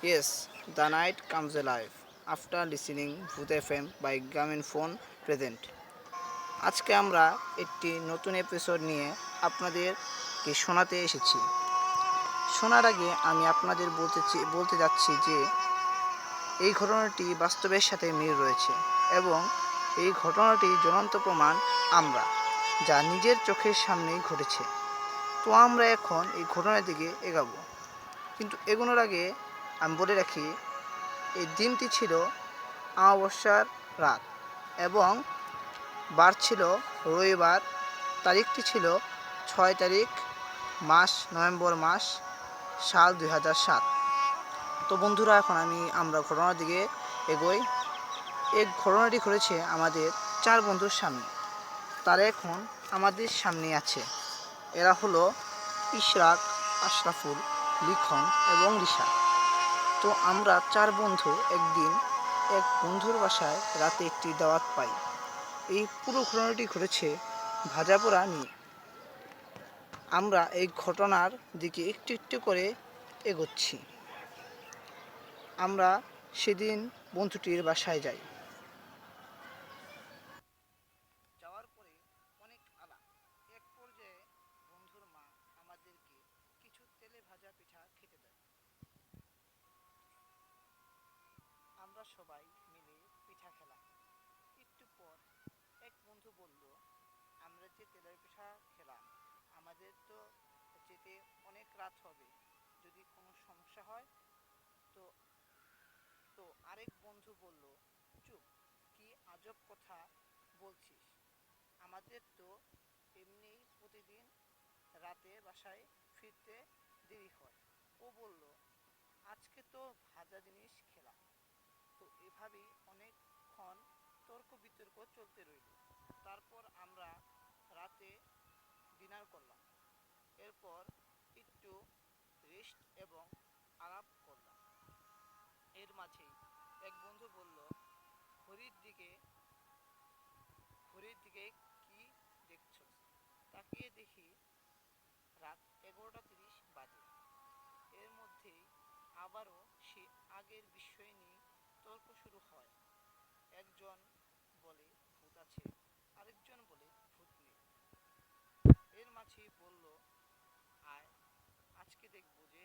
Yes, the night comes alive after listening Bhut FM by Gramin Phone present. আজকে আমরা একটি নতুন episode নিয়ে আপনাদেরকে শোনাতে এসেছি। শোনার আগে আমি আপনাদের বলতে যাচ্ছি যে এই ঘটনাটি বাস্তবের সাথে মিল রয়েছে এবং এই ঘটনাটি জ্বলন্ত প্রমাণ আমরা, যা নিজের চোখের সামনেই ঘটেছে। তো আমরা এখন এই ঘটনার দিকে এগাবো, কিন্তু এগোনোর আগে আমি বলে রাখি এই দিনটি ছিল অমাবস্যার রাত এবং বার ছিল রবিবার। তারিখটি ছিল 6 তারিখ নভেম্বর মাস, সাল 2007। তো বন্ধুরা, এখন আমরা ঘটনার দিকে এগোই। এই ঘটনাটি ঘটেছে আমাদের 4 বন্ধুর সামনে। তারা এখন আমাদের সামনে আছে। এরা হলো ইশরাক, আশরাফুল, লিখন এবং রিশা। তো আমরা 4 বন্ধু একদিন এক বন্ধুর বাসায় রাতে একটি দাওয়াত পাই। এই পুরো ঘটনাটি ঘটেছে ভাজাপোড়া নিয়ে। আমরা এই ঘটনার দিকে একটু একটু করে এগোচ্ছি। আমরা সেদিন বন্ধুটির বাসায় যাই। যাওয়ার পরে অনেক আলাপ। এক পর্যায়ে বন্ধুর মা আমাদেরকে কিছু তেলে ভাজা পিঠা খেতে দেয়। আমরা সবাই মিলে পিঠা খেলাম। একটু পর এক বন্ধু বলল, আমরা যে তেলের পিঠা খেলাম, আমাদের তো যেতে অনেক রাত হবে, যদি কোনো সমস্যা হয় তো। আরেক বন্ধু বলল, চুপ, কি আজব কথা বলছিস, আমাদের তো এমনিই প্রতিদিন রাতে বাসায় ফিরতে দেরি হয়। ও বলল, আজকে তো ভাজা জিনিস খেলাম। তো এভাবেই অনেকক্ষণ তর্ক বিতর্ক চলতে রইল। তারপর আমরা রাতে ডিনার করলাম। এরপর একটু রেস্ট এবং আলাপ করলাম। এর মাঝেই এক বন্ধু বলল, ঘড়ির দিকে কি দেখছস? তাকিয়ে দেখি রাত 11:30 বাজে। এর মধ্যেই আবারও সে আগের বিষয় নিয়ে তর্ক শুরু হয়। একজন বলে ভূত আছে, আরেকজন বলে ভূত নেই। এর মাঝেই বলল, আয় আজকে দেখব যে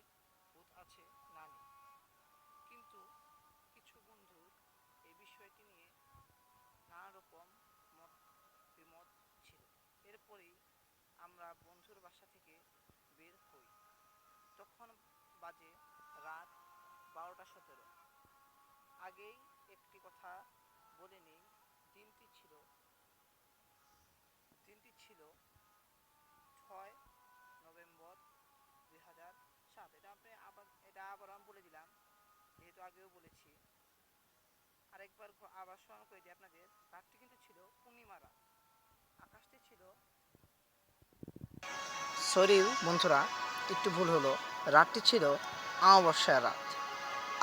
ভূত আছে না নেই। কিন্তু কিছু বন্ধুর এই বিষয়টি নিয়ে নানা রকম মত বিমত ছিল। এরপরেই আমরা বন্ধুর বাসা থেকে বের হই। তখন বাজে রাত 12:17। আগেই একটি কথা বলে নেই, দিনটি ছিল 6 নভেম্বর 2007। এটা আবার আমি বলে দিলাম, যেহেতু আগেও বলেছি। আরেকবার আবার স্মরণ করে দিই আপনাদের, রাতটি কিন্তু ছিল পূর্ণিমা রাত। আকাশটি ছিল, সরি বন্ধুরা, একটু ভুল হলো, রাতটি ছিল অমাবস্যার রাত।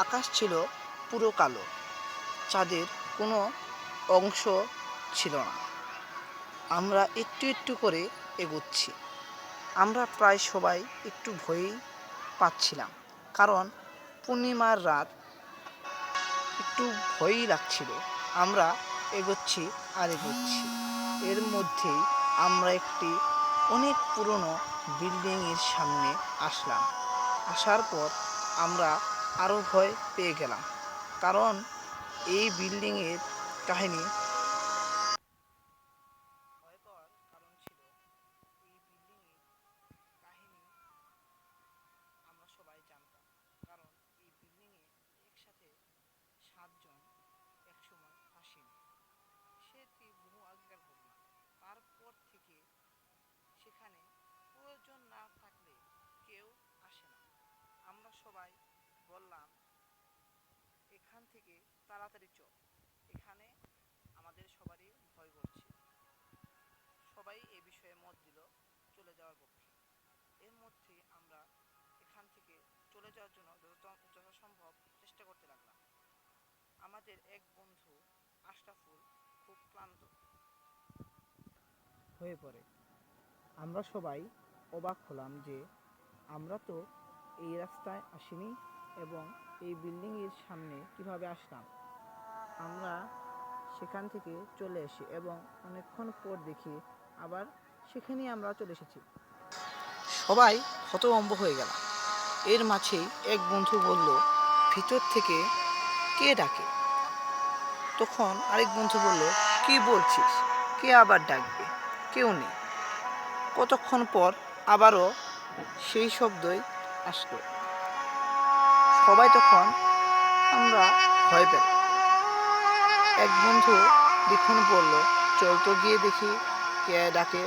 আকাশ ছিল পুরো কালো, চাঁদের কোনো অংশ ছিল না। আমরা একটু একটু করে এগোচ্ছি। আমরা প্রায় সবাই একটু ভয়ই পাচ্ছিলাম, কারণ পূর্ণিমার রাত, একটু ভয়ই লাগছিল। আমরা এগোচ্ছি আর এগোচ্ছি। এর মধ্যেই আমরা একটি অনেক পুরনো বিল্ডিংয়ের সামনে আসলাম। আসার পর আমরা আরও ভয় পেয়ে গেলাম, কারণ এই বিল্ডিংয়ের কাহিনী ভয় পাওয়ার কারণ ছিল, এই বিল্ডিংয়ের কাহিনী আমরা সবাই জানতাম। কারণ এই বিল্ডিংয়ে একসাথে 7 জন একসময় ফাঁসি নেয়। সেটি বহু আগেকার ঘটনা। তারপর থেকে সেখানে প্রয়োজন না থাকলে কেউ আসে না। আমরা সবাই বললাম, এখান থেকে তাড়াতাড়ি চল, এখানে আমাদের সবারই ভয় করছে। সবাই এ বিষয়ে মত দিল চলে যাওয়ার পক্ষে। এর মধ্যেই আমরা এখান থেকে চলে যাওয়ার জন্য যথাসম্ভব চেষ্টা করতে লাগলাম। আমাদের এক বন্ধু আশরাফুল খুব ক্লান্ত হয়ে পড়ে। আমরা সবাই অবাক হলাম যে আমরা তো এই রাস্তায় আসিনি, এবং এই বিল্ডিংয়ের সামনে কিভাবে আসলাম। আমরা সেখান থেকে চলে এসে এবং অনেকক্ষণ পর দেখি আবার সেখানেই আমরা চলে এসেছি। সবাই হতভম্ব হয়ে গেল। এর মাঝেই এক বন্ধু বলল, ভিতর থেকে কে ডাকে? তখন আরেক বন্ধু বলল, কি বলছিস, কে আবার ডাকবে? কেউ নেই। কতক্ষণ পর আবারও সেই শব্দই আসলো। সবাই তখন আমরা ভয় পেলাম। এক বন্ধু দেখুন বলল, চল তো গিয়ে দেখি কে ডাকে।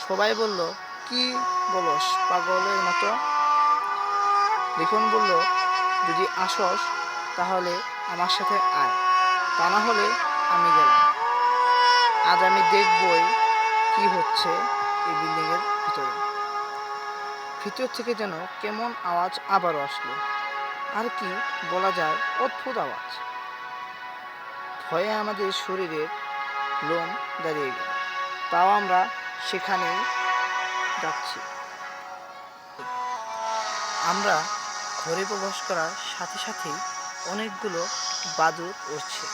সবাই বলল, কি বলস পাগলের মতো? দেখুন বলল, যদি আসস তাহলে আমার সাথে আয়, তা না হলে আমি গেলাম। আজ আমি দেখবই কি হচ্ছে এই বিল্ডিংয়ের ভিতরে। ভিতর থেকে যেন কেমন আওয়াজ আবারও আসলো। আর কি বলা যায়, অদ্ভুত আওয়াজ। ভয়ে আমাদের শরীরের লোম দাঁড়িয়ে গেল। তাও আমরা সেখানেই যাচ্ছি। আমরা ঘরে প্রবেশ করার সাথে সাথেই অনেকগুলো বাদুড় উঠছে।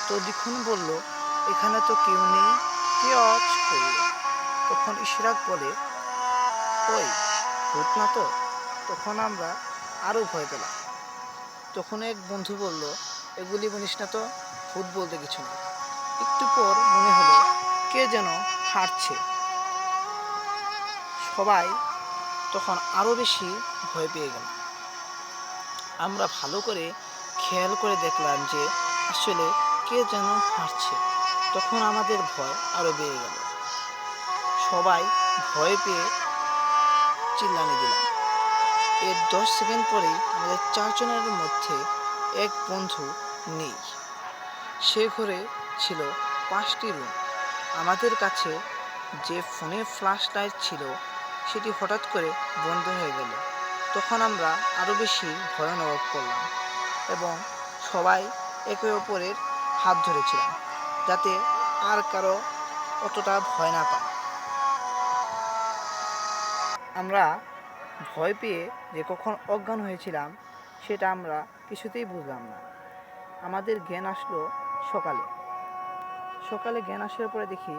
তো দেখুন বলল, এখানে তো কেউ নেই, কে আওয়াজ করল? তখন ইশরাক বলে, ওই ভূত না তো? তখন আমরা আরও ভয় পেলাম। তখন এক বন্ধু বলল, এগুলি বলিস না তো, ভূত বলতে কিছু নেই। একটু পর মনে হলো কে যেন হাঁটছে। সবাই তখন আরও বেশি ভয় পেয়ে গেল। আমরা ভালো করে খেয়াল করে দেখলাম যে আসলে কে যেন হাঁটছে। তখন আমাদের ভয় আরও বেড়ে গেল। সবাই ভয় পেয়ে চিল্লানি দিলাম। এর 10 সেকেন্ড পরেই আমাদের 4 জনের মধ্যে এক বন্ধু নেই। সে ঘরে ছিল 5টি রুম। আমাদের কাছে যে ফোনে ফ্ল্যাশ লাইট ছিল সেটি হঠাৎ করে বন্ধ হয়ে গেল। তখন আমরা আরও বেশি ভয় অনুভব করলাম এবং সবাই একে অপরের হাত ধরেছিলাম যাতে আর কারো অতটা ভয় না পায়। আমরা ভয় পেয়ে যে কখন অজ্ঞান হয়েছিলাম সেটা আমরা কিছুতেই বুঝলাম না। আমাদের জ্ঞান আসলো সকালে। সকালে জ্ঞান আসার পরে দেখি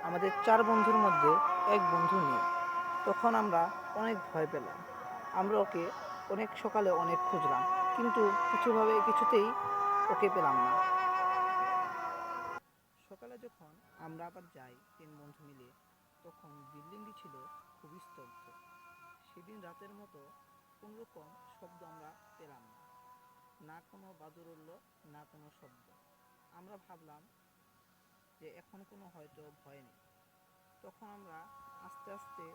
আমাদের 4 বন্ধুর মধ্যে এক বন্ধু নেই। তখন আমরা অনেক ভয় পেলাম। আমরা ওকে অনেক সকালে অনেক খুঁজলাম, কিন্তু কিছুতেই ওকে পেলাম না। সকালে যখন আমরা আবার যাই 3 বন্ধু মিলে, তখন বিল্ডিংটি ছিল খুবই স্তব্ধ। সেদিন রাতের মতো কোনো রকম শব্দ আমরা পেলাম না, না কোনো বাদুড় উড়ল, না কোনো শব্দ। আমরা ভাবলাম যে এখন কোনো হয়তো ভয় নেই। তখন আমরা আস্তে আস্তে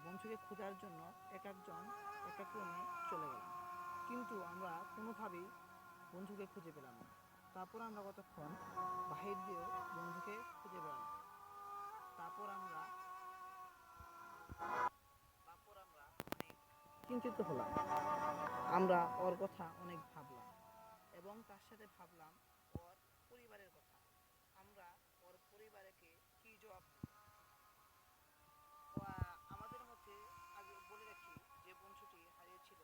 বন্ধুকে খোঁজার জন্য এক একজন এক এক রুমে চলে গেলাম, কিন্তু আমরা কোনোভাবেই বন্ধুকে খুঁজে পেলাম না। তারপর আমরা কতক্ষণ বাহির দিয়েও বন্ধুকে খুঁজে পেলাম। তারপর আমরা অনেক চিন্তিত হলাম। আমরা ওর কথা অনেক ভাবলাম এবং তার সাথে ভাবলাম ওর পরিবারের কথা। আমরা ওর পরিবারকে কি জবাব দেব? আমাদের মধ্যে আগে বলে রাখি, যে বন্ধুটি হারিয়েছিল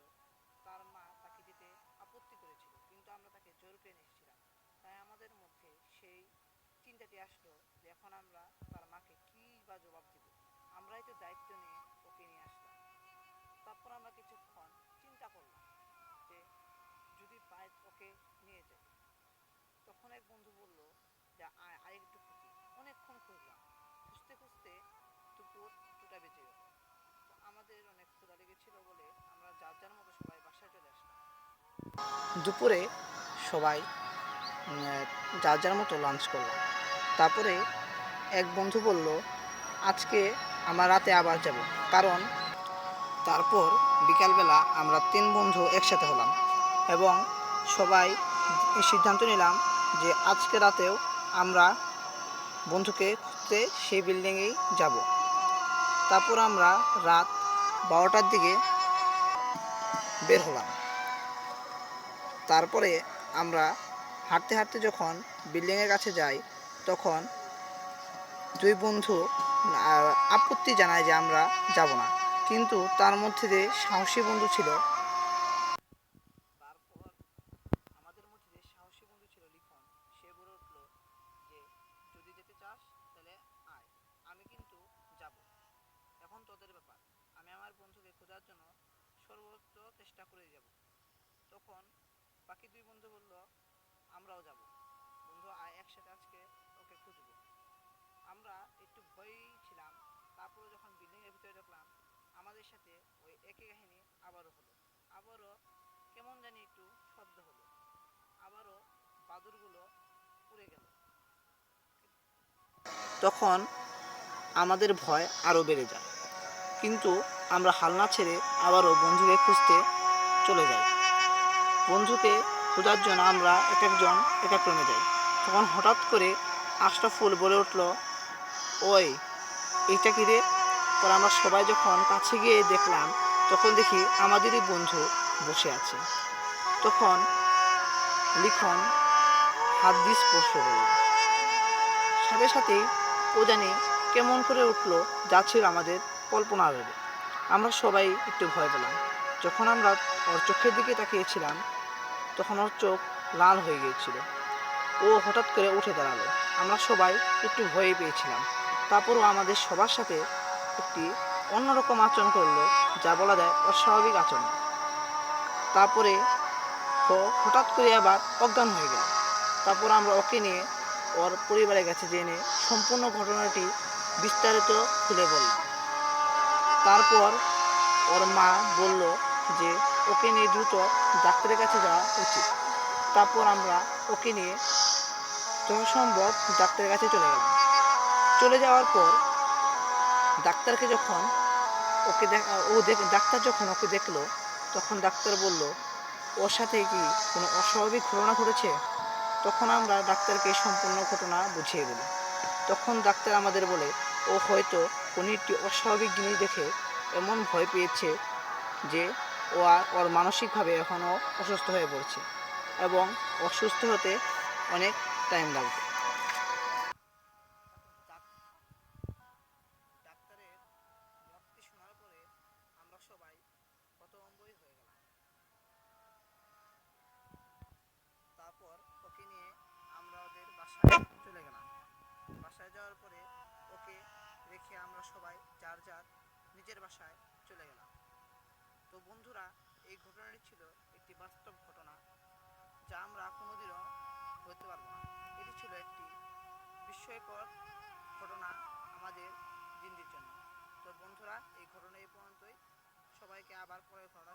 তার মা তাকে যেতে আপত্তি করেছিল, কিন্তু আমরা তাকে জোর করে নিয়ে এসেছিলাম। তাই আমাদের মধ্যে সেই চিন্তাটি আসলো যে এখন আমরা তার মাকে কি বা জবাব দিব। আমরাই তো দায়িত্ব নিয়ে ওকে নিয়ে আসলাম। তারপর আমরা কিছুক্ষণ চিন্তা করলাম যে যদি পাই ওকে নিয়ে যাই। তখন এক বন্ধু বলল যে আরেকটু খুঁজি। অনেকক্ষণ খুঁজলাম, খুঁজতে খুঁজতে দুপুর 2টা বেজে গেল। তো আমাদের অনেক ক্ষুধা লেগেছিল বলে আমরা যার যার মতো সবাই বাসায় চলে আসলাম। দুপুরে সবাই যার যার মতো লাঞ্চ করলাম। তারপরে এক বন্ধু বলল, আজকে আমরা রাতে আবার যাব। কারণ তারপর বিকালবেলা আমরা 3 বন্ধু একসাথে হলাম এবং সবাই সিদ্ধান্ত নিলাম যে আজকে রাতেও আমরা বন্ধুকে খুঁজতে সেই বিল্ডিংয়েই যাব। তারপর আমরা রাত 12টার দিকে বের হলাম। তারপরে আমরা হাঁটতে হাঁটতে যখন বিল্ডিংয়ের কাছে যাই, তখন 2 বন্ধু আপত্তি জানায় যে আমরা যাব না, কিন্তু তার মধ্যে যে সাহসী বন্ধু ছিল খোঁজার জন্য সর্বোচ্চ চেষ্টা করে যাব। তখন বাকি দুই বন্ধু বলল, আমরাও যাব। বন্ধু আয় একসাথে আজকে ওকে খুঁজবো। আমরা একটু ভয়েই ছিলাম। তারপরে যখন বিল্ডিংয়ের ভিতরে ঢুকলাম, আমাদের সাথে ওই একই কাহিনী আবারও হলো। আবারও কেমন জানি একটু শব্দ হলো। আবারও বাদুড়গুলো উড়ে গেল। তখন আমাদের ভয় আরও বেড়ে যায়, কিন্তু আমরা হাল না ছেড়ে আবারও বন্ধুকে খুঁজতে চলে যাই। বন্ধুকে খোঁজার জন্য আমরা এক একজন এক এক রুমে যাই। তখন হঠাৎ করে আশরাফুল বলে উঠল, ওই এইটা কি রে? পরে আমরা সবাই যখন কাছে গিয়ে দেখলাম, তখন দেখি আমাদেরই বন্ধু বসে আছে। তখন লিখন হাত দিয়ে স্পর্শ করল। সাথে সাথেই ও জানি কেমন করে উঠলো, যা ছিল আমাদের কল্পনার বাইরে। আমরা সবাই একটু ভয় পেলাম। যখন আমরা ওর চোখের দিকে তাকিয়েছিলাম, তখন ওর চোখ লাল হয়ে গিয়েছিল। ও হঠাৎ করে উঠে দাঁড়ালো। আমরা সবাই একটু ভয়ে পেয়েছিলাম। তারপরও আমাদের সবার সাথে একটি অন্যরকম আচরণ করলো, যা বলা যায় অস্বাভাবিক আচরণ। তারপরে হঠাৎ করে আবার অজ্ঞান হয়ে গেল। তারপর আমরা ওকে নিয়ে ওর পরিবারের কাছে জেনে সম্পূর্ণ ঘটনাটি বিস্তারিত খুলে বললাম। তারপর ওর মা বলল যে ওকে নিয়ে দ্রুত ডাক্তারের কাছে যাওয়া উচিত। তারপর আমরা ওকে নিয়ে যথাসম্ভব ডাক্তারের কাছে চলে গেলাম। চলে যাওয়ার পর ডাক্তারকে যখন ডাক্তার যখন ওকে দেখলো, তখন ডাক্তার বলল, ওর সাথে কি কোনো অস্বাভাবিক ঘটনা ঘটেছে? তখন আমরা ডাক্তারকে সম্পূর্ণ ঘটনা বুঝিয়ে দিই। তখন ডাক্তার আমাদের বলে, ও হয়তো কোনো একটি অস্বাভাবিক জিনিস দেখে এমন ভয় পেয়েছে যে ওর মানসিকভাবে এখনও অসুস্থ হয়ে পড়ছে এবং অসুস্থ হতে অনেক টাইম লাগবে। ডাক্তারের মতটি শোনার পরে আমরা সবাই হতভম্বই হয়ে গেলাম। তারপর ওকে নিয়ে আমরা ওদের বাসায় চলে গেলাম। বাসায় যাওয়ার পরে ওকে রেখে আমরা সবাই যার যার নিজের বাসায় চলে গেলাম। তো বন্ধুরা, এই ঘটনাটি ছিল একটি বাস্তব ঘটনা, যা আমরা কোনোদিনও হতে পারবো না। এটি ছিল একটি বিস্ময়কর ঘটনা আমাদের জিন্দির জন্য। তো বন্ধুরা, এই ঘটনা এই পর্যন্তই। সবাইকে আবার পরের ঘটনা